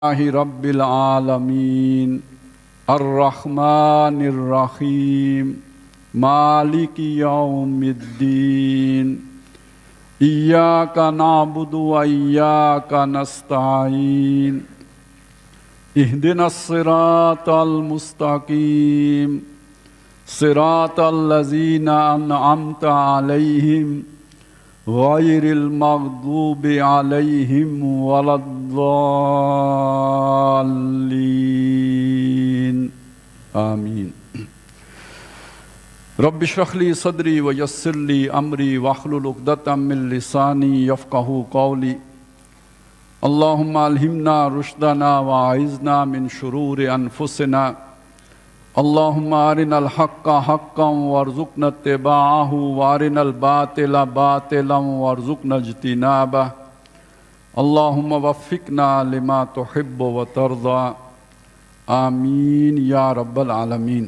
رب العالمین الرحمن الرحیم مالک یوم الدین ایاک نعبد و ایاک نستعین اہدنا الصراط المستقیم صراط الذین انعمت علیہم غیر المغضوب علیہم ولا الضالین آمین۔ رب اشرح لی صدری ویسر لی امری واحلل عقدۃ من لسانی یفقہوا قولی۔ اللہم الہمنا رشدنا واعذنا من شرور انفسنا۔ اللہم ارنا الحق حقا وارزقنا اتباعہ وارنا الباطل باطلا وارزقنا اجتنابہ۔ اللہم وفقنا لما تحب وترضى آمین یا رب العالمین۔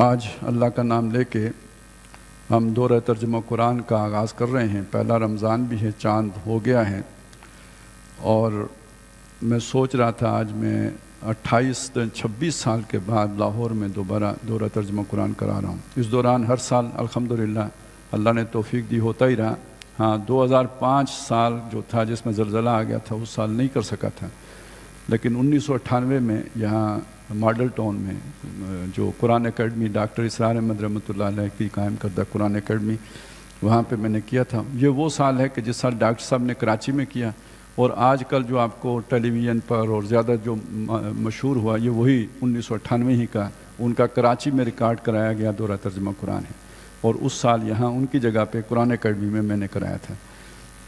آج اللہ کا نام لے کے ہم دورہ ترجمہ قرآن کا آغاز کر رہے ہیں۔ پہلا رمضان بھی ہے، چاند ہو گیا ہے، اور میں سوچ رہا تھا آج میں 26 سال کے بعد لاہور میں دوبارہ دورہ ترجمہ قرآن کرا رہا ہوں۔ اس دوران ہر سال الحمدللہ اللہ نے توفیق دی ہوتا ہی رہا۔ ہاں، 2005 سال جو تھا جس میں زلزلہ آ گیا تھا، اس سال نہیں کر سکا تھا، لیکن 1998 میں یہاں ماڈل ٹاؤن میں جو قرآن اکیڈمی ڈاکٹر اسرار احمد رحمۃ اللہ علیہ کی قائم کردہ قرآن اکیڈمی، وہاں پہ میں نے کیا تھا۔ یہ وہ سال ہے کہ جس سال ڈاکٹر صاحب نے کراچی میں کیا، اور آج کل جو آپ کو ٹیلی ویژن پر اور زیادہ جو مشہور ہوا، یہ وہی 1998 ہی کا ان کا کراچی میں ریکارڈ کرایا گیا دورہ ترجمہ قرآن ہے، اور اس سال یہاں ان کی جگہ پہ قرآن اکیڈمی میں نے کرایا تھا۔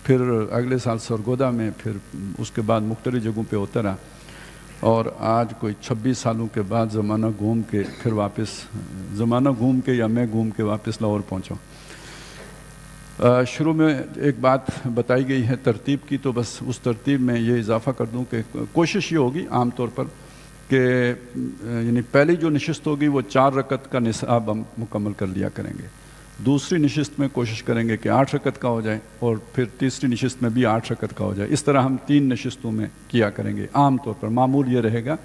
پھر اگلے سال سرگودا میں، پھر اس کے بعد مختلف جگہوں پہ ہوتا رہا، اور آج کوئی 26 سالوں کے بعد زمانہ گھوم کے پھر واپس یا میں گھوم کے واپس لاہور پہنچا۔ شروع میں ایک بات بتائی گئی ہے ترتیب کی، تو بس اس ترتیب میں یہ اضافہ کر دوں کہ کوشش یہ ہوگی عام طور پر کہ یعنی پہلی جو نشست ہوگی وہ 4 رکعت کا نصاب ہم مکمل کر لیا کریں گے۔ دوسری نشست میں کوشش کریں گے کہ 8 رکعت کا ہو جائے، اور پھر تیسری نشست میں بھی 8 رکعت کا ہو جائے۔ اس طرح ہم 3 نشستوں میں کیا کریں گے عام طور پر۔ معمول یہ رہے گا،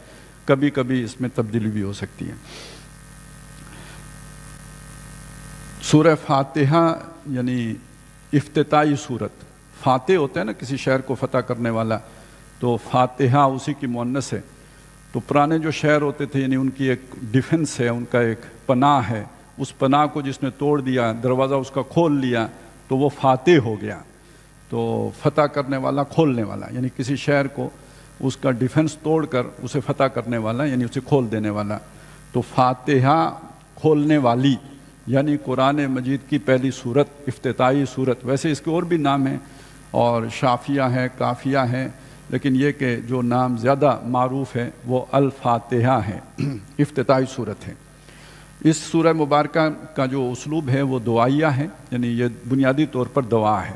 کبھی کبھی اس میں تبدیلی بھی ہو سکتی ہے۔ سورہ فاتحہ یعنی افتتاحی صورت، فاتح ہوتا ہے نا کسی شہر کو فتح کرنے والا، تو فاتحہ اسی کی مؤنث ہے۔ تو پرانے جو شہر ہوتے تھے یعنی ان کی ایک ڈیفنس ہے، ان کا ایک پناہ ہے، اس پناہ کو جس نے توڑ دیا، دروازہ اس کا کھول لیا، تو وہ فاتح ہو گیا۔ تو فتح کرنے والا، کھولنے والا، یعنی کسی شہر کو اس کا ڈیفنس توڑ کر اسے فتح کرنے والا، یعنی اسے کھول دینے والا۔ تو فاتحہ کھولنے والی، یعنی قرآن مجید کی پہلی صورت، افتتاحی صورت۔ ویسے اس کے اور بھی نام ہیں، اور شافیہ ہے، کافیہ ہے، لیکن یہ کہ جو نام زیادہ معروف ہے وہ الفاتحہ ہے، افتتاحی صورت ہے۔ اس سورہ مبارکہ کا جو اسلوب ہے وہ دعائیہ ہے، یعنی یہ بنیادی طور پر دعا ہے،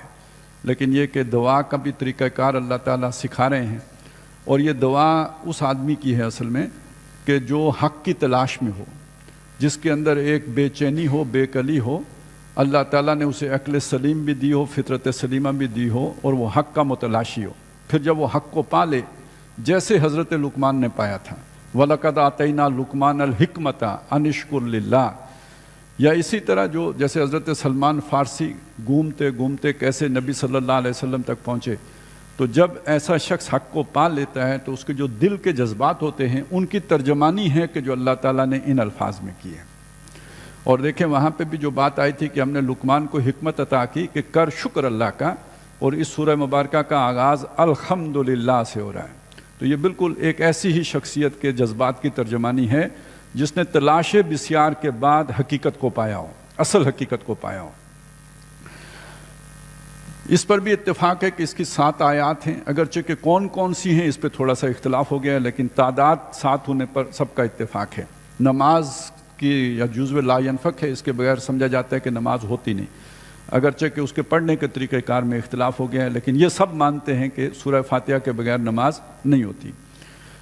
لیکن یہ کہ دعا کا بھی طریقہ کار اللہ تعالیٰ سکھا رہے ہیں، اور یہ دعا اس آدمی کی ہے اصل میں کہ جو حق کی تلاش میں ہو، جس کے اندر ایک بے چینی ہو، بے کلی ہو۔ اللہ تعالیٰ نے اسے عقل سلیم بھی دی ہو، فطرت سلیمہ بھی دی ہو، اور وہ حق کا متلاشی ہو۔ پھر جب وہ حق کو پا لے، جیسے حضرت لقمان نے پایا تھا، وَلَقَدْ آتَيْنَا لُقْمَانَ الْحِكْمَةَ أَنِ اشْكُرْ لِلَّهِ، یا اسی طرح جیسے حضرت سلمان فارسی گھومتے گھومتے کیسے نبی صلی اللہ علیہ وسلم تک پہنچے، تو جب ایسا شخص حق کو پا لیتا ہے تو اس کے جو دل کے جذبات ہوتے ہیں ان کی ترجمانی ہے کہ جو اللہ تعالیٰ نے ان الفاظ میں کی ہے۔ اور دیکھیں وہاں پہ بھی جو بات آئی تھی کہ ہم نے لقمان کو حکمت عطا کی کہ کر شکر اللہ کا، اور اس سورہ مبارکہ کا آغاز الحمدللہ سے ہو رہا ہے۔ تو یہ بالکل ایک ایسی ہی شخصیت کے جذبات کی ترجمانی ہے جس نے تلاش بسیار کے بعد حقیقت کو پایا ہو، اصل حقیقت کو پایا ہو۔ اس پر بھی اتفاق ہے کہ اس کی 7 آیات ہیں، اگرچہ کہ کون کون سی ہیں اس پہ تھوڑا سا اختلاف ہو گیا ہے، لیکن تعداد 7 ہونے پر سب کا اتفاق ہے۔ نماز کی یا جزو لا ينفق ہے، اس کے بغیر سمجھا جاتا ہے کہ نماز ہوتی نہیں، اگرچہ کہ اس کے پڑھنے کے طریقہ کار میں اختلاف ہو گیا ہے، لیکن یہ سب مانتے ہیں کہ سورہ فاتحہ کے بغیر نماز نہیں ہوتی۔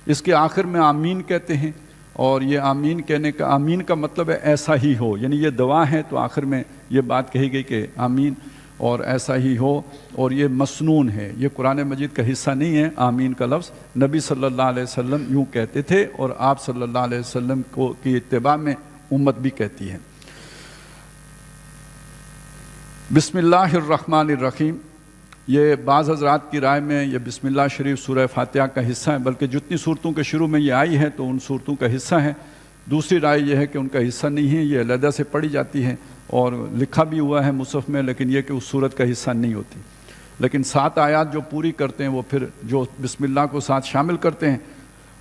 اس کے آخر میں آمین کہتے ہیں، اور یہ آمین کہنے کا، آمین کا مطلب ہے ایسا ہی ہو، یعنی یہ دعا ہے تو آخر میں یہ بات کہی گئی کہ آمین۔ اور ایسا ہی ہو. اور یہ مسنون ہے، یہ قرآن مجید کا حصہ نہیں ہے. آمین کا لفظ نبی صلی اللہ علیہ وسلم یوں کہتے تھے، اور آپ صلی اللہ علیہ وسلم کی اتباع میں امت بھی کہتی ہے. بسم اللہ الرحمن الرحیم. یہ بعض حضرات کی رائے میں یہ بسم اللہ شریف سورہ فاتحہ کا حصہ ہے، بلکہ جتنی صورتوں کے شروع میں یہ آئی ہے تو ان صورتوں کا حصہ ہے. دوسری رائے یہ ہے کہ ان کا حصہ نہیں ہے، یہ علیحدہ سے پڑھی جاتی ہے اور لکھا بھی ہوا ہے مصحف میں، لیکن یہ کہ اس صورت کا حصہ نہیں ہوتی. لیکن 7 آیات جو پوری کرتے ہیں وہ پھر جو بسم اللہ کو ساتھ شامل کرتے ہیں،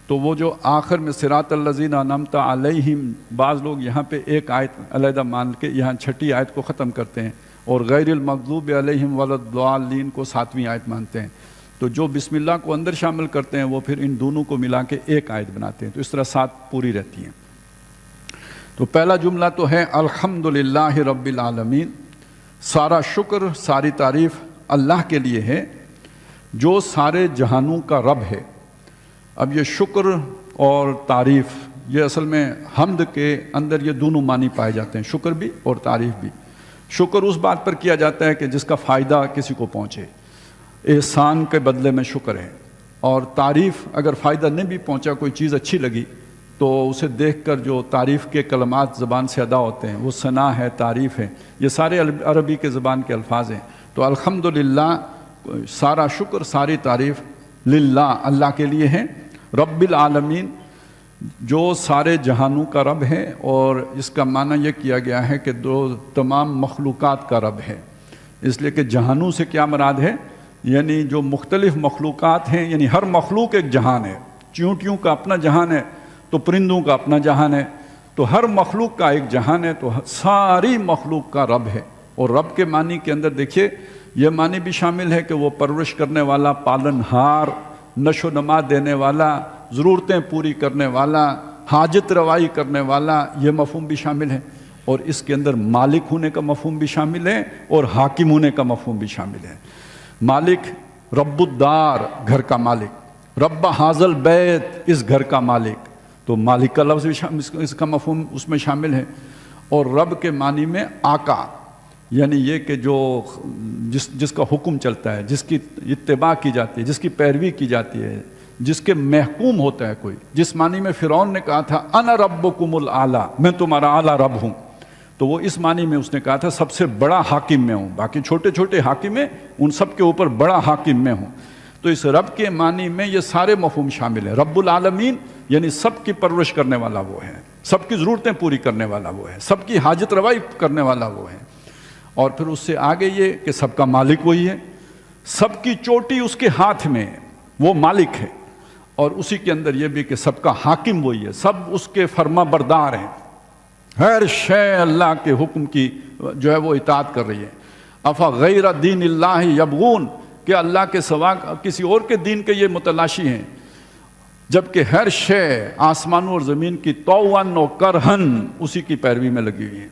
تو وہ جو آخر میں صراط الذین انعمت علیہم، بعض لوگ یہاں پہ ایک آیت علیحدہ مان کے یہاں 6 آیت کو ختم کرتے ہیں، اور غیر المغضوب علیہم ولا الضالین کو 7ویں آیت مانتے ہیں. تو جو بسم اللہ کو اندر شامل کرتے ہیں وہ پھر ان دونوں کو ملا کے ایک آیت بناتے ہیں. تو اس طرح 7 پوری رہتی ہیں. تو پہلا جملہ تو ہے الحمدللہ رب العالمین. سارا شکر، ساری تعریف اللہ کے لیے ہے جو سارے جہانوں کا رب ہے. اب یہ شکر اور تعریف، یہ اصل میں حمد کے اندر یہ دونوں معنی پائے جاتے ہیں، شکر بھی اور تعریف بھی. شکر اس بات پر کیا جاتا ہے کہ جس کا فائدہ کسی کو پہنچے، احسان کے بدلے میں شکر ہے. اور تعریف اگر فائدہ نہیں بھی پہنچا، کوئی چیز اچھی لگی تو اسے دیکھ کر جو تعریف کے کلمات زبان سے ادا ہوتے ہیں وہ ثنا ہے، تعریف ہے. یہ سارے عربی کے زبان کے الفاظ ہیں. تو الحمدللہ، سارا شکر، ساری تعریف للہ، اللہ کے لیے ہے. رب العالمین، جو سارے جہانوں کا رب ہے، اور اس کا معنی یہ کیا گیا ہے کہ تمام مخلوقات کا رب ہے. اس لیے کہ جہانوں سے کیا مراد ہے، یعنی جو مختلف مخلوقات ہیں، یعنی ہر مخلوق ایک جہان ہے. چیونٹیوں کا اپنا جہان ہے، تو پرندوں کا اپنا جہان ہے، تو ہر مخلوق کا ایک جہان ہے. تو ساری مخلوق کا رب ہے. اور رب کے معنی کے اندر دیکھیے یہ معنی بھی شامل ہے کہ وہ پرورش کرنے والا، پالن ہار، نشو و نما دینے والا، ضرورتیں پوری کرنے والا، حاجت روائی کرنے والا، یہ مفہوم بھی شامل ہے. اور اس کے اندر مالک ہونے کا مفہوم بھی شامل ہے اور حاکم ہونے کا مفہوم بھی شامل ہے. مالک، رب الدار، گھر کا مالک، رب حاضل بیت، اس گھر کا مالک. تو مالک کا لفظ بھی اس کا مفہوم اس میں شامل ہے. اور رب کے معنی میں آقا، یعنی یہ کہ جو جس کا حکم چلتا ہے، جس کی اتباع کی جاتی ہے، جس کی پیروی کی جاتی ہے، جس کے محکوم ہوتا ہے کوئی. جس معنی میں فرعون نے کہا تھا انا ربکم الاعلی، میں تمہارا اعلیٰ رب ہوں، تو وہ اس معنی میں اس نے کہا تھا سب سے بڑا حاکم میں ہوں. باقی چھوٹے چھوٹے حاکم ہیں، ان سب کے اوپر بڑا حاکم میں ہوں. تو اس رب کے معنی میں یہ سارے مفہوم شامل ہیں. رب العالمین یعنی سب کی پرورش کرنے والا وہ ہے، سب کی ضرورتیں پوری کرنے والا وہ ہے، سب کی حاجت روائی کرنے والا وہ ہے. اور پھر اس سے آگے یہ کہ سب کا مالک وہی ہے، سب کی چوٹی اس کے ہاتھ میں، وہ مالک ہے. اور اسی کے اندر یہ بھی کہ سب کا حاکم وہی ہے، سب اس کے فرما بردار ہیں. ہر شے اللہ کے حکم کی جو ہے وہ اطاعت کر رہی ہے. افا غیر دین اللہ یبغون، کہ اللہ کے سوا کسی اور کے دین کے یہ متلاشی ہیں، جبکہ ہر شے آسمانوں اور زمین کی طوعاً و کرہن اسی کی پیروی میں لگی ہوئی ہیں.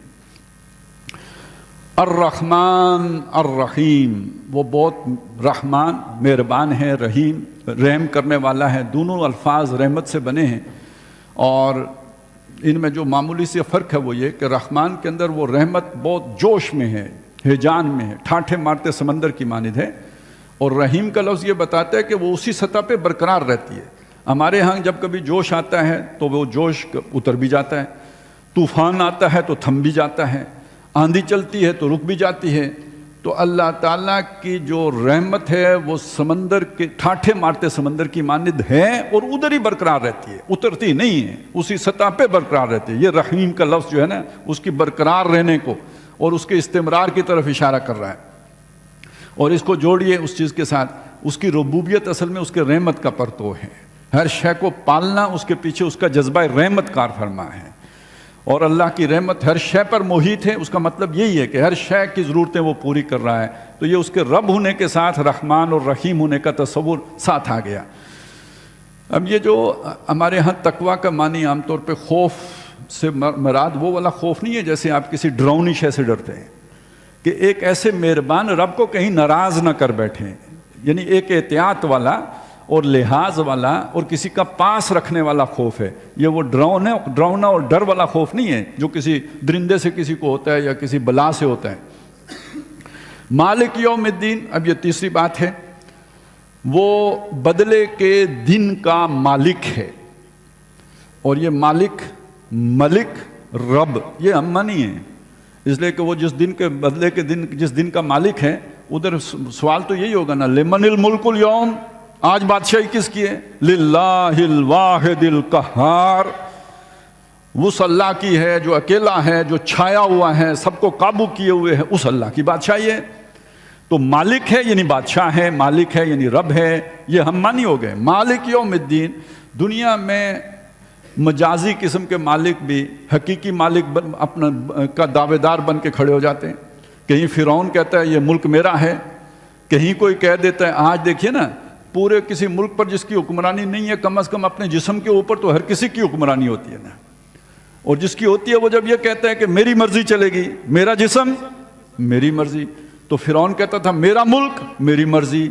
الرحمن الرحیم، وہ بہت رحمان، مہربان ہے، رحیم، رحم کرنے والا ہے. دونوں الفاظ رحمت سے بنے ہیں. اور ان میں جو معمولی سے فرق ہے وہ یہ کہ رحمان کے اندر وہ رحمت بہت جوش میں ہے، ہیجان میں ہے، ٹھاٹھے مارتے سمندر کی مانند ہے. اور رحیم کا لفظ یہ بتاتا ہے کہ وہ اسی سطح پہ برقرار رہتی ہے. ہمارے ہاں جب کبھی جوش آتا ہے تو وہ جوش اتر بھی جاتا ہے، طوفان آتا ہے تو تھم بھی جاتا ہے، آندھی چلتی ہے تو رک بھی جاتی ہے. تو اللہ تعالیٰ کی جو رحمت ہے وہ سمندر کے ٹھاٹھے مارتے سمندر کی مانند ہے اور ادھر ہی برقرار رہتی ہے، اترتی نہیں ہے، اسی سطح پہ برقرار رہتی ہے. یہ رحیم کا لفظ جو ہے نا اس کی برقرار رہنے کو اور اس کے استمرار کی طرف اشارہ کر رہا ہے. اور اس کو جوڑیے اس چیز کے ساتھ، اس کی ربوبیت اصل میں اس کے رحمت کا پرتو ہے. ہر شے کو پالنا اس کے پیچھے اس کا جذبہ رحمت کار فرما ہے. اور اللہ کی رحمت ہر شے پر محیط ہے. اس کا مطلب یہی ہے کہ ہر شے کی ضرورتیں وہ پوری کر رہا ہے. تو یہ اس کے رب ہونے کے ساتھ رحمان اور رحیم ہونے کا تصور ساتھ آ گیا. اب یہ جو ہمارے ہاں تقویٰ کا معنی عام طور پہ خوف سے مراد وہ والا خوف نہیں ہے جیسے آپ کسی ڈراؤنی شے سے ڈرتے ہیں کہ ایک ایسے مہربان رب کو کہیں ناراض نہ کر بیٹھیں. یعنی ایک احتیاط والا اور لحاظ والا اور کسی کا پاس رکھنے والا خوف ہے. یہ وہ ڈراؤنا اور ڈر والا خوف نہیں ہے جو کسی درندے سے کسی کو ہوتا ہے یا کسی بلا سے ہوتا ہے. مالک یوم الدین، اب یہ تیسری بات ہے، وہ بدلے کے دن کا مالک ہے، اور یہ مالک، ملک، رب، یہ اما نہیں ہے، اس لیے کہ وہ جس دن کے بدلے کے دن، جس دن کا مالک ہے، ادھر سوال تو یہی ہوگا نا، لمن الملک اليوم، آج بادشاہی کس کی ہے؟ للہ الواحد القہار، اس اللہ کی ہے جو اکیلا ہے، جو چھایا ہوا ہے، سب کو قابو کیے ہوئے ہے، اس اللہ کی بادشاہی ہے۔ تو مالک ہے یعنی بادشاہ ہے، مالک ہے یعنی رب ہے، یہ ہم مانی ہو گئے۔ مالک یوم الدین، دنیا میں مجازی قسم کے مالک بھی حقیقی مالک اپنا کا دعوے دار بن کے کھڑے ہو جاتے ہیں۔ کہیں فرعون کہتا ہے یہ ملک میرا ہے، کہیں کوئی کہہ دیتا ہے، آج دیکھیے نا پورے کسی ملک پر جس کی حکمرانی نہیں ہے، کم از کم اپنے جسم کے اوپر تو ہر کسی کی حکمرانی ہوتی ہے نا، اور جس کی ہوتی ہے وہ جب یہ کہتا ہے کہ میری مرضی چلے گی، میرا جسم میری مرضی، تو فرعون کہتا تھا میرا ملک میری مرضی۔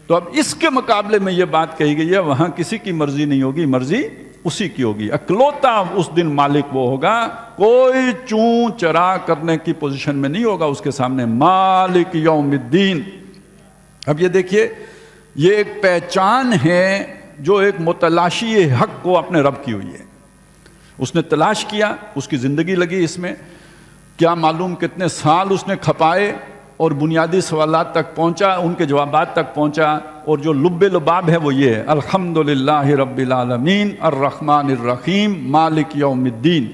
تو اب اس کے مقابلے میں یہ بات کہی گئی ہے، وہاں کسی کی مرضی نہیں ہوگی، مرضی اسی کی ہوگی، اکلوتا اس دن مالک وہ ہوگا، کوئی چون چرا کرنے کی پوزیشن میں نہیں ہوگا اس کے سامنے، مالک یوم الدین۔ اب یہ دیکھیے، یہ ایک پہچان ہے جو ایک متلاشی حق کو اپنے رب کی ہوئی ہے، اس نے تلاش کیا، اس کی زندگی لگی اس میں، کیا معلوم کتنے سال اس نے کھپائے، اور بنیادی سوالات تک پہنچا، ان کے جوابات تک پہنچا، اور جو لب لباب ہے وہ یہ ہے، الحمدللہ رب العالمین الرحمن الرحیم مالک یوم الدین۔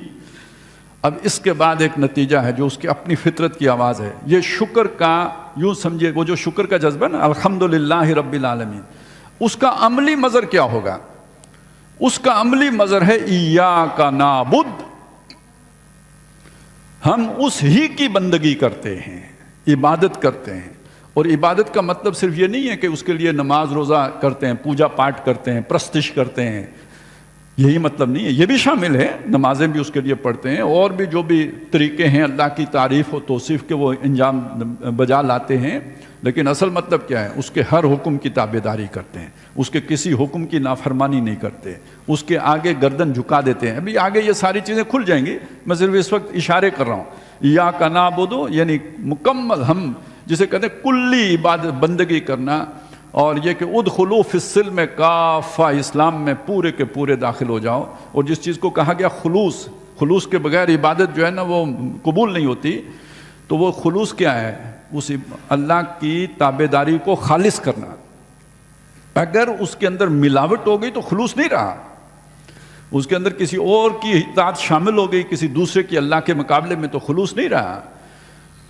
اب اس کے بعد ایک نتیجہ ہے جو اس کی اپنی فطرت کی آواز ہے، یہ شکر کا، یوں سمجھے وہ جو شکر کا جذبہ نا، الحمدللہ رب العالمین، اس کا عملی مظہر کیا ہوگا؟ اس کا عملی مظہر ہے ایاک نعبد، ہم اس ہی کی بندگی کرتے ہیں، عبادت کرتے ہیں۔ اور عبادت کا مطلب صرف یہ نہیں ہے کہ اس کے لیے نماز روزہ کرتے ہیں، پوجا پاٹ کرتے ہیں، پرستش کرتے ہیں، یہی مطلب نہیں ہے، یہ بھی شامل ہے، نمازیں بھی اس کے لیے پڑھتے ہیں، اور بھی جو بھی طریقے ہیں اللہ کی تعریف و توصیف کے وہ انجام بجا لاتے ہیں، لیکن اصل مطلب کیا ہے؟ اس کے ہر حکم کی تابعداری کرتے ہیں، اس کے کسی حکم کی نافرمانی نہیں کرتے، اس کے آگے گردن جھکا دیتے ہیں۔ ابھی آگے یہ ساری چیزیں کھل جائیں گی، میں صرف اس وقت اشارے کر رہا ہوں۔ ایاک نعبد یعنی مکمل، ہم جسے کہتے ہیں کلی عبادت بندگی کرنا، اور یہ کہ ادخلوا فی السلم کافہ، اسلام میں پورے کے پورے داخل ہو جاؤ۔ اور جس چیز کو کہا گیا خلوص، خلوص کے بغیر عبادت جو ہے نا وہ قبول نہیں ہوتی، تو وہ خلوص کیا ہے؟ اس اللہ کی تابعداری کو خالص کرنا۔ اگر اس کے اندر ملاوٹ ہو گئی تو خلوص نہیں رہا، اس کے اندر کسی اور کی اطاعت شامل ہو گئی کسی دوسرے کی اللہ کے مقابلے میں، تو خلوص نہیں رہا۔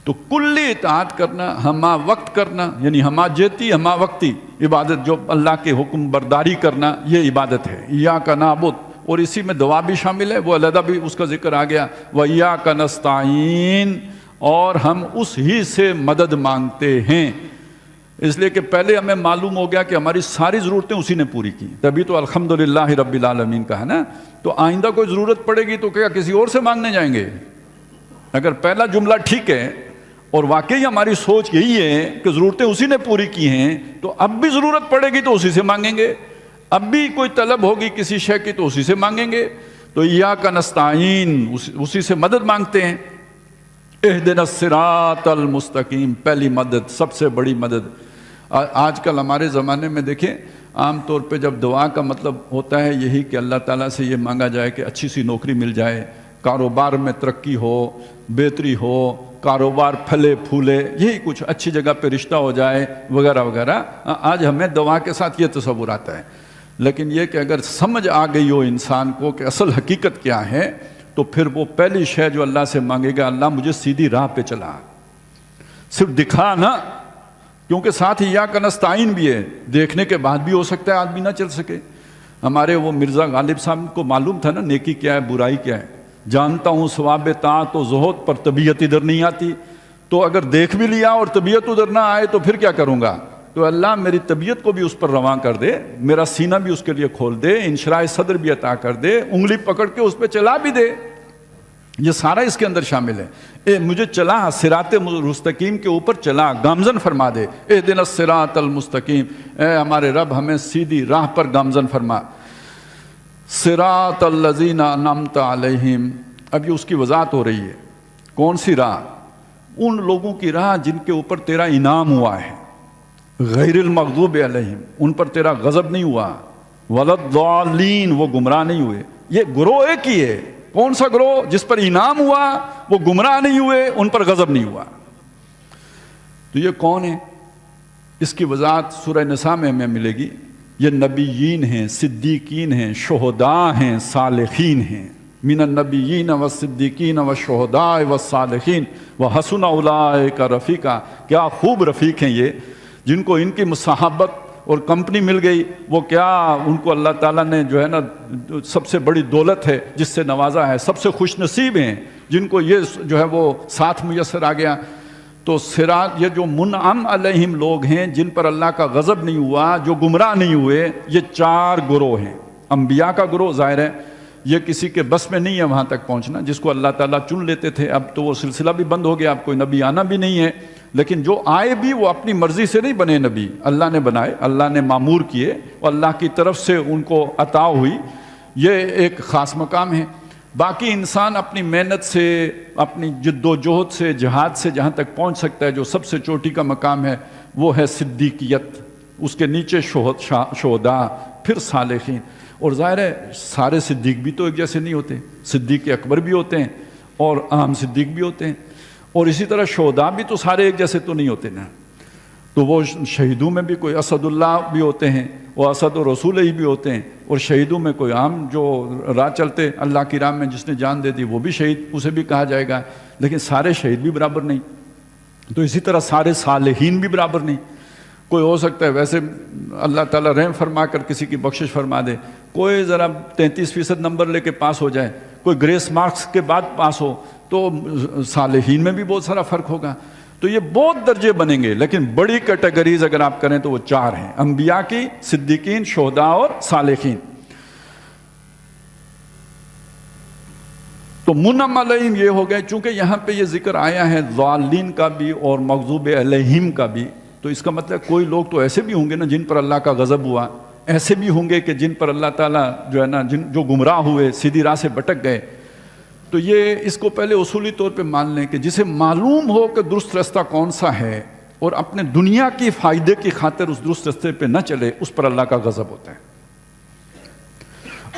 تو کلی اطاعت کرنا، ہما وقت کرنا، یعنی ہما جیتی ہما وقتی عبادت، جو اللہ کے حکم برداری کرنا، یہ عبادت ہے، ایاک نعبد۔ اور اسی میں دعا بھی شامل ہے، وہ علیحدہ بھی اس کا ذکر آ گیا، وَإِيَّاكَ نَسْتَعِينُ، اور ہم اس ہی سے مدد مانگتے ہیں۔ اس لیے کہ پہلے ہمیں معلوم ہو گیا کہ ہماری ساری ضرورتیں اسی نے پوری کی، تبھی تو الحمدللہ رب العالمین کا ہے نا۔ تو آئندہ کوئی ضرورت پڑے گی تو کیا کسی اور سے مانگنے جائیں گے؟ اگر پہلا جملہ ٹھیک ہے اور واقعی ہماری سوچ یہی ہے کہ ضرورتیں اسی نے پوری کی ہیں، تو اب بھی ضرورت پڑے گی تو اسی سے مانگیں گے، اب بھی کوئی طلب ہوگی کسی شے کی تو اسی سے مانگیں گے۔ تو ایاک نستعین، اسی سے مدد مانگتے ہیں۔ اہدنا الصراط المستقیم، پہلی مدد، سب سے بڑی مدد۔ آج کل ہمارے زمانے میں دیکھیں، عام طور پہ جب دعا کا مطلب ہوتا ہے یہی کہ اللہ تعالیٰ سے یہ مانگا جائے کہ اچھی سی نوکری مل جائے، کاروبار میں ترقی ہو، بہتری ہو، کاروبار پھلے پھولے، یہی کچھ اچھی جگہ پہ رشتہ ہو جائے وغیرہ وغیرہ۔ آج ہمیں دعا کے ساتھ یہ تصور آتا ہے، لیکن یہ کہ اگر سمجھ آ گئی ہو انسان کو کہ اصل حقیقت کیا ہے، تو پھر وہ پہلی شے جو اللہ سے مانگے گا، اللہ مجھے سیدھی راہ پہ چلا، صرف دکھا نہ، کیونکہ ساتھ ہی ایاک نستعین بھی ہے، دیکھنے کے بعد بھی ہو سکتا ہے آدمی نہ چل سکے۔ ہمارے وہ مرزا غالب صاحب کو معلوم تھا نا نیکی کیا ہے، برائی کیا ہے، جانتا ہوں ثواب طاعت و زہد، پر طبیعت ادھر نہیں آتی، تو اگر دیکھ بھی لیا اور طبیعت ادھر نہ آئے تو پھر کیا کروں گا؟ تو اللہ میری طبیعت کو بھی اس پر رواں کر دے، میرا سینہ بھی اس کے لیے کھول دے، انشراح صدر بھی عطا کر دے، انگلی پکڑ کے اس پہ چلا بھی دے، یہ سارا اس کے اندر شامل ہے۔ مجھے چلا، صراط مستقیم کے اوپر چلا، گامزن فرما دے، اہدنا الصراط المستقیم، اے ہمارے رب ہمیں سیدھی راہ پر گامزن فرما۔ صراط الذین انعمت علیہم، اب یہ اس کی وضاحت ہو رہی ہے، کون سی راہ؟ ان لوگوں کی راہ جن کے اوپر تیرا انعام ہوا ہے، غیر المغضوب علیہم، ان پر تیرا غضب نہیں ہوا، ولضالین، وہ گمراہ نہیں ہوئے۔ یہ گروہ ایک ہی ہے، کون سا گروہ؟ جس پر انعام ہوا، وہ گمراہ نہیں ہوئے، ان پر غضب نہیں ہوا۔ تو یہ کون ہے؟ اس کی وضاحت سورہ نساء میں ہمیں ملے گی۔ یہ نبیین ہیں، صدیقین ہیں، شہداء ہیں، صالحین ہیں۔ من النبیین والصدیقین والشہداء والصالحین وحسن اولئک رفیقا، کیا خوب رفیق ہیں یہ، جن کو ان کی مصاحبت اور کمپنی مل گئی، وہ کیا ان کو اللہ تعالیٰ نے جو ہے نا سب سے بڑی دولت ہے جس سے نوازا ہے، سب سے خوش نصیب ہیں جن کو یہ جو ہے وہ ساتھ میسر آ گیا۔ تو صراط، یہ جو منعم علیہم لوگ ہیں جن پر اللہ کا غضب نہیں ہوا، جو گمراہ نہیں ہوئے، یہ 4 گروہ ہیں۔ انبیاء کا گروہ ظاہر ہے یہ کسی کے بس میں نہیں ہے وہاں تک پہنچنا، جس کو اللہ تعالیٰ چن لیتے تھے، اب تو وہ سلسلہ بھی بند ہو گیا، اب کوئی نبی آنا بھی نہیں ہے۔ لیکن جو آئے بھی وہ اپنی مرضی سے نہیں بنے نبی، اللہ نے بنائے، اللہ نے مامور کیے اور اللہ کی طرف سے ان کو عطا ہوئی، یہ ایک خاص مقام ہے۔ باقی انسان اپنی محنت سے، اپنی جد و جہد سے، جہاد سے جہاں تک پہنچ سکتا ہے، جو سب سے چوٹی کا مقام ہے وہ ہے صدیقیت، اس کے نیچے شہداء، پھر صالحین۔ اور ظاہر ہے سارے صدیق بھی تو ایک جیسے نہیں ہوتے، صدیق اکبر بھی ہوتے ہیں اور عام صدیق بھی ہوتے ہیں، اور اسی طرح شہداء بھی تو سارے ایک جیسے تو نہیں ہوتے نا۔ تو وہ شہیدوں میں بھی کوئی اسد اللہ بھی ہوتے ہیں، وہ اسد و رسول ہی بھی ہوتے ہیں، اور شہیدوں میں کوئی عام جو راہ چلتے اللہ کی راہ میں جس نے جان دے دی وہ بھی شہید، اسے بھی کہا جائے گا، لیکن سارے شہید بھی برابر نہیں۔ تو اسی طرح سارے صالحین بھی برابر نہیں۔ کوئی ہو سکتا ہے ویسے اللہ تعالیٰ رحم فرما کر کسی کی بخشش فرما دے، کوئی ذرا 33% نمبر لے کے پاس ہو جائے، کوئی گریس مارکس کے بعد پاس ہو، تو صالحین میں بھی بہت سارا فرق ہوگا۔ تو یہ بہت درجے بنیں گے، لیکن بڑی کیٹیگریز اگر آپ کریں تو وہ 4 ہیں، انبیاء کی، صدیقین، شہداء اور صالحین۔ تو منعم علیہم یہ ہو گئے، چونکہ یہاں پہ یہ ذکر آیا ہے ضالین کا بھی اور مغضوب علیہم کا بھی، تو اس کا مطلب کوئی لوگ تو ایسے بھی ہوں گے نا جن پر اللہ کا غضب ہوا، ایسے بھی ہوں گے کہ جن پر اللہ تعالیٰ جو ہے نا جو گمراہ ہوئے، سیدھی راہ سے بھٹک گئے۔ تو یہ اس کو پہلے اصولی طور پہ مان لیں کہ جسے معلوم ہو کہ درست رستہ کون سا ہے اور اپنے دنیا کی فائدے کی خاطر اس درست رستے پہ نہ چلے، اس پر اللہ کا غضب ہوتا ہے۔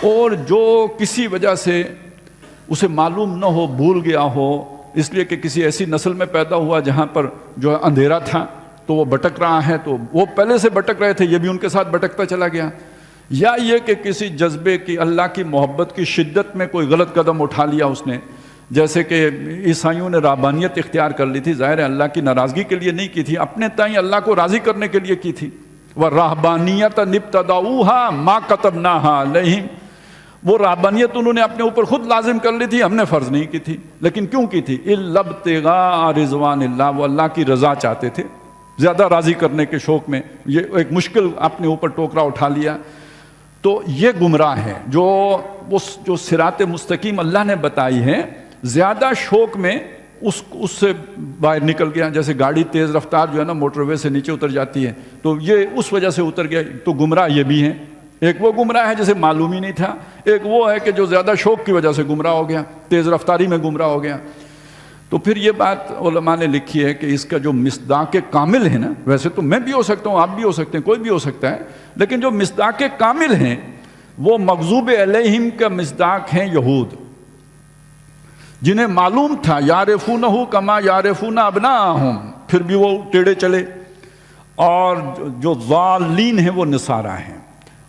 اور جو کسی وجہ سے اسے معلوم نہ ہو، بھول گیا ہو، اس لیے کہ کسی ایسی نسل میں پیدا ہوا جہاں پر جو اندھیرا تھا تو وہ بھٹک رہا ہے، تو وہ پہلے سے بھٹک رہے تھے، یہ بھی ان کے ساتھ بھٹکتا چلا گیا، یا یہ کہ کسی جذبے کی، اللہ کی محبت کی شدت میں کوئی غلط قدم اٹھا لیا اس نے، جیسے کہ عیسائیوں نے رہبانیت اختیار کر لی تھی، ظاہر ہے اللہ کی ناراضگی کے لیے نہیں کی تھی، اپنے تئیں اللہ کو راضی کرنے کے لیے کی تھی۔ وَالرَّهْبَانِيَّةَ ابْتَدَعُوهَا مَا كَتَبْنَاهَا عَلَيْهِمْ، وہ رہبانیت انہوں نے اپنے اوپر خود لازم کر لی تھی، ہم نے فرض نہیں کی تھی، لیکن کیوں کی تھی؟ إِلَّا ابْتِغَاءَ رِضْوَانِ اللَّهِ، وہ اللہ کی رضا چاہتے تھے، زیادہ راضی کرنے کے شوق میں یہ ایک مشکل اپنے اوپر ٹوکرا اٹھا لیا۔ تو یہ گمراہ ہے جو صراط مستقیم اللہ نے بتائی ہے، زیادہ شوق میں اس سے باہر نکل گیا، جیسے گاڑی تیز رفتار جو ہے نا موٹر وے سے نیچے اتر جاتی ہے، تو یہ اس وجہ سے اتر گیا۔ تو گمراہ یہ بھی ہیں، ایک وہ گمراہ ہے جسے معلوم ہی نہیں تھا، ایک وہ ہے کہ جو زیادہ شوق کی وجہ سے گمراہ ہو گیا، تیز رفتاری میں گمراہ ہو گیا۔ تو پھر یہ بات علماء نے لکھی ہے کہ اس کا جو مصداق کامل ہے نا، ویسے تو میں بھی ہو سکتا ہوں، آپ بھی ہو سکتے ہیں، کوئی بھی ہو سکتا ہے، لیکن جو مصداق کامل ہیں وہ مغضوب علیہم کا مصداق ہیں یہود، جنہیں معلوم تھا یعرفونہ کما یعرفون ابناءہم، پھر بھی وہ ٹیڑے چلے۔ اور جو ضالین ہیں وہ نصارہ ہیں،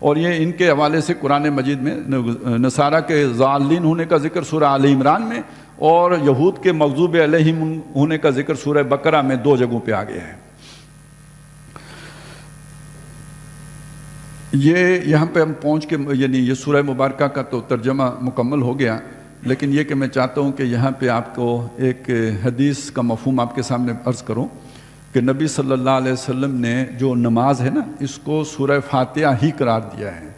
اور یہ ان کے حوالے سے قرآن مجید میں نصارہ کے ضالین ہونے کا ذکر سورہ آل عمران میں، اور یہود کے مغضوب علیہم ہونے کا ذکر سورہ بقرہ میں 2 جگہوں پہ آ گیا ہے۔ یہ یہاں پہ ہم پہنچ کے یعنی یہ سورہ مبارکہ کا تو ترجمہ مکمل ہو گیا، لیکن یہ کہ میں چاہتا ہوں کہ یہاں پہ آپ کو ایک حدیث کا مفہوم آپ کے سامنے عرض کروں کہ نبی صلی اللہ علیہ وسلم نے جو نماز ہے نا، اس کو سورہ فاتحہ ہی قرار دیا ہے،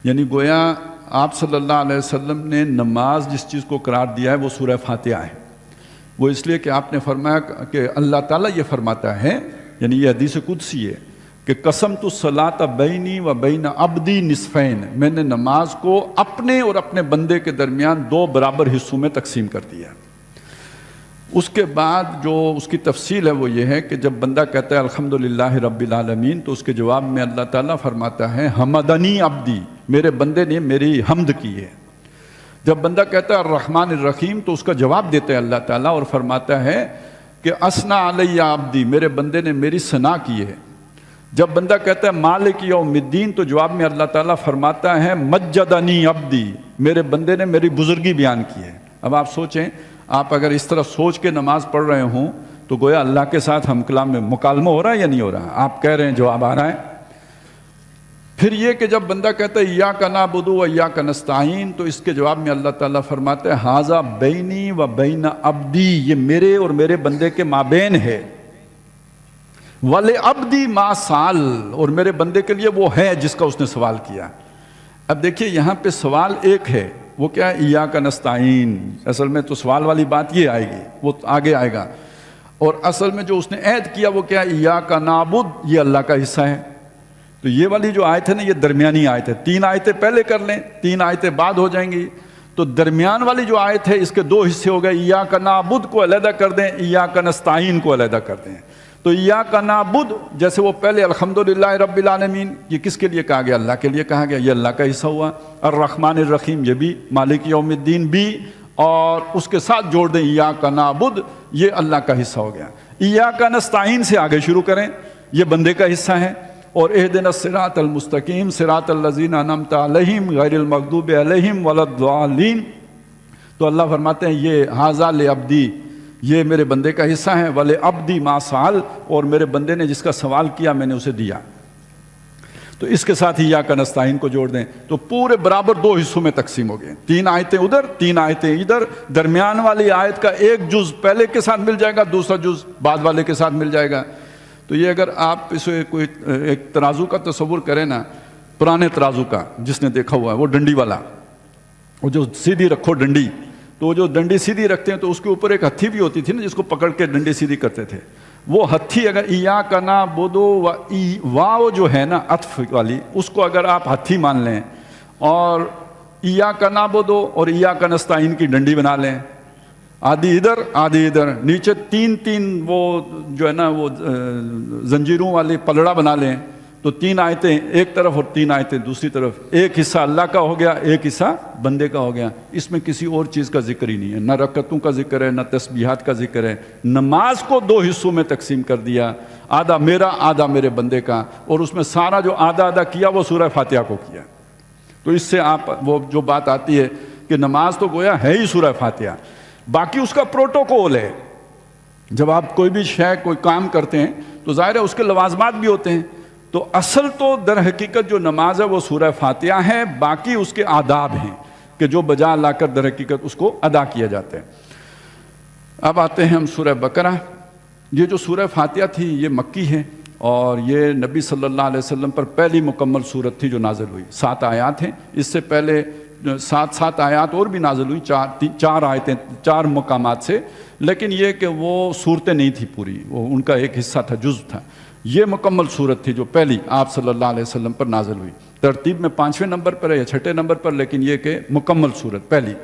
یعنی گویا آپ صلی اللہ علیہ وسلم نے نماز جس چیز کو قرار دیا ہے وہ سورہ فاتحہ ہے۔ وہ اس لیے کہ آپ نے فرمایا کہ اللہ تعالیٰ یہ فرماتا ہے، یعنی یہ حدیث قدسی ہے کہ قسمت الصلاۃ بینی و بین عبدی نصفین، میں نے نماز کو اپنے اور اپنے بندے کے درمیان 2 برابر حصوں میں تقسیم کر دیا۔ اس کے بعد جو اس کی تفصیل ہے وہ یہ ہے کہ جب بندہ کہتا ہے الحمدللہ رب العالمین تو اس کے جواب میں اللہ تعالیٰ فرماتا ہے حمدنی عبدی، میرے بندے نے میری حمد کی ہے۔ جب بندہ کہتا ہے الرحمن الرحیم تو اس کا جواب دیتا ہے اللہ تعالیٰ اور فرماتا ہے کہ اثنا علی عبدی، میرے بندے نے میری ثنا کی ہے۔ جب بندہ کہتا ہے مالک یوم الدین تو جواب میں اللہ تعالیٰ فرماتا ہے مجدنی عبدی، میرے بندے نے میری بزرگی بیان کی ہے۔ اب آپ سوچیں، آپ اگر اس طرح سوچ کے نماز پڑھ رہے ہوں تو گویا اللہ کے ساتھ ہم کلام میں مکالمہ ہو رہا ہے یا نہیں ہو رہا؟ آپ کہہ رہے ہیں، جواب آ رہا ہے۔ پھر یہ کہ جب بندہ کہتا ہے ایاک نعبد و ایاک نستعین تو اس کے جواب میں اللہ تعالیٰ فرماتا ہے ھذا بینی و بین عبدی، یہ میرے اور میرے بندے کے مابین ہے۔ وَلِعَبْدِ مَا سَأَلَ، اور میرے بندے کے لیے وہ ہے جس کا اس نے سوال کیا۔ اب دیکھیے یہاں پہ سوال ایک ہے، وہ کیا ہے؟ ایاک نستعین۔ اصل میں تو سوال والی بات یہ آئے گی، وہ آگے آئے گا۔ اور اصل میں جو اس نے عہد کیا وہ کیا ہے؟ ایاک نعبد، یہ اللہ کا حصہ ہے۔ تو یہ والی جو آیت ہے نا، یہ درمیانی آیت ہے۔ 3 آیتیں پہلے کر لیں، 3 آیتیں بعد ہو جائیں گی، تو درمیان والی جو آیت ہے اس کے 2 حصے ہو گئے۔ ایاک نعبد کو علیحدہ کر دیں، ایاک نستعین کو علیحدہ کر دیں۔ تو ایاک نعبد جیسے وہ پہلے الحمدللہ رب العالمین، یہ کس کے لیے کہا گیا؟ اللہ کے لیے کہا گیا، یہ اللہ کا حصہ ہوا۔ الرحمن الرحیم، یہ بھی مالک یوم الدین بھی، اور اس کے ساتھ جوڑ دیں ایاک نعبد، یہ اللہ کا حصہ ہو گیا۔ ایاک نستعین سے آگے شروع کریں، یہ بندے کا حصہ ہے۔ اور اہدنا الصراط المستقیم صراط الذین انعمت علیہم غیر المغضوب علیہم ولا الضالین، تو اللہ فرماتے ہیں یہ ھذا لعبدی، یہ میرے بندے کا حصہ ہے۔ وَلِعَبْدِ مَا سَأَلَ، اور میرے بندے نے جس کا سوال کیا میں نے اسے دیا۔ تو اس کے ساتھ ایاک نستعین کو جوڑ دیں تو پورے برابر 2 حصوں میں تقسیم ہو گئے، 3 آیتیں ادھر، 3 آیتیں ادھر۔ درمیان والی آیت کا ایک جز پہلے کے ساتھ مل جائے گا، دوسرا جز بعد والے کے ساتھ مل جائے گا۔ تو یہ اگر آپ اسے کوئی ایک ترازو کا تصور کریں نا، پرانے ترازو کا، جس نے دیکھا ہوا ہے وہ ڈنڈی والا، وہ جو سیدھی رکھو ڈنڈی، تو جو ڈنڈی سیدھی رکھتے ہیں تو اس کے اوپر ایک ہتھی بھی ہوتی تھی نا، جس کو پکڑ کے ڈنڈی سیدھی کرتے تھے۔ وہ ہتھی اگر ایاک نعبد و واو جو ہے نا عطف والی، اس کو اگر آپ ہتھی مان لیں اور ایاک نعبد اور ایاک نستعین کی ڈنڈی بنا لیں، آدھی ادھر آدھی ادھر، نیچے 3 وہ جو ہے نا وہ زنجیروں والی پلڑا بنا لیں، تو 3 آیتیں ایک طرف اور 3 آیتیں دوسری طرف، ایک حصہ اللہ کا ہو گیا، ایک حصہ بندے کا ہو گیا۔ اس میں کسی اور چیز کا ذکر ہی نہیں ہے، نہ رکعتوں کا ذکر ہے، نہ تسبیحات کا ذکر ہے۔ نماز کو 2 حصوں میں تقسیم کر دیا، آدھا میرا آدھا میرے بندے کا، اور اس میں سارا جو آدھا آدھا کیا وہ سورہ فاتحہ کو کیا۔ تو اس سے آپ وہ جو بات آتی ہے کہ نماز تو گویا ہے ہی سورہ فاتحہ، باقی اس کا پروٹوکول ہے۔ جب آپ کوئی بھی شے کوئی کام کرتے ہیں تو ظاہر ہے اس کے لوازمات بھی ہوتے ہیں، تو اصل تو در حقیقت جو نماز ہے وہ سورہ فاتحہ ہے، باقی اس کے آداب ہیں کہ جو بجا لا کر در حقیقت اس کو ادا کیا جاتا ہے۔ اب آتے ہیں ہم سورہ بقرہ۔ یہ جو سورہ فاتحہ تھی یہ مکی ہے، اور یہ نبی صلی اللہ علیہ وسلم پر پہلی مکمل سورت تھی جو نازل ہوئی۔ 7 آیات ہیں، اس سے پہلے 7 آیات اور بھی نازل ہوئی، 4 آیتیں 4 مقامات سے، لیکن یہ کہ وہ صورتیں نہیں تھی پوری، وہ ان کا ایک حصہ تھا، جزء تھا۔ یہ مکمل صورت تھی جو پہلی آپ صلی اللہ علیہ وسلم پر نازل ہوئی، ترتیب میں 5ویں نمبر پر ہے یا 6 نمبر پر، لیکن یہ کہ مکمل صورت پہلی۔